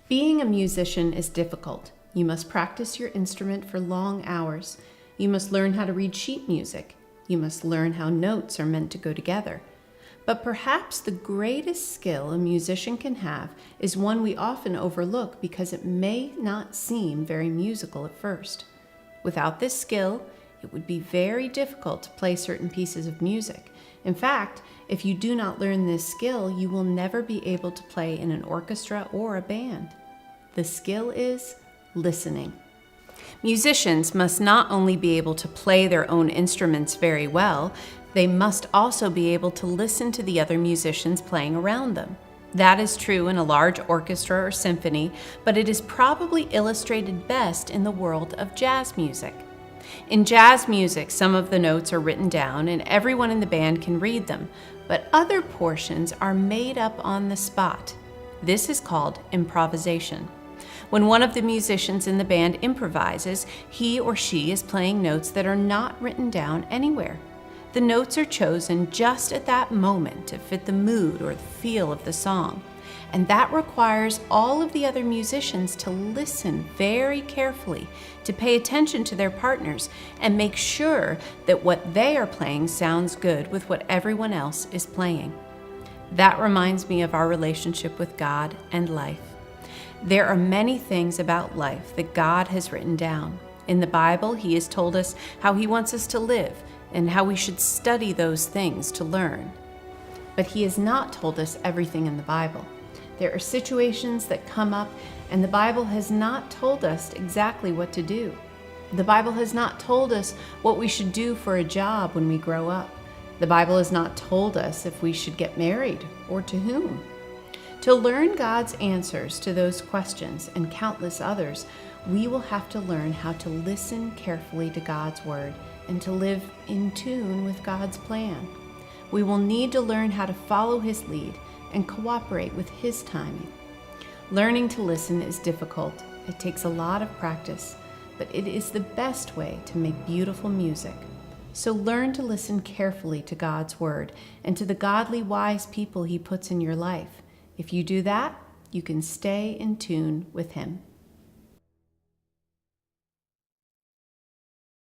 Being a musician is difficult. You must practice your instrument for long hours. You must learn how to read sheet music. You must learn how notes are meant to go together. But perhaps the greatest skill a musician can have is one we often overlook because it may not seem very musical at first. Without this skill, it would be very difficult to play certain pieces of music. In fact, if you do not learn this skill, you will never be able to play in an orchestra or a band. The skill is listening. Musicians must not only be able to play their own instruments very well, they must also be able to listen to the other musicians playing around them. That is true in a large orchestra or symphony, but it is probably illustrated best in the world of jazz music. In jazz music, some of the notes are written down and everyone in the band can read them, but other portions are made up on the spot. This is called improvisation. When one of the musicians in the band improvises, he or she is playing notes that are not written down anywhere. The notes are chosen just at that moment to fit the mood or the feel of the song. And that requires all of the other musicians to listen very carefully, to pay attention to their partners, and make sure that what they are playing sounds good with what everyone else is playing. That reminds me of our relationship with God and life. There are many things about life that God has written down. In the Bible, He has told us how He wants us to live and how we should study those things to learn. But He has not told us everything in the Bible. There are situations that come up, and the Bible has not told us exactly what to do. The Bible has not told us what we should do for a job when we grow up. The Bible has not told us if we should get married or to whom. To learn God's answers to those questions and countless others, we will have to learn how to listen carefully to God's Word and to live in tune with God's plan. We will need to learn how to follow His lead and cooperate with His timing. Learning to listen is difficult. It takes a lot of practice, but it is the best way to make beautiful music. So learn to listen carefully to God's Word and to the godly, wise people He puts in your life. If you do that, you can stay in tune with Him.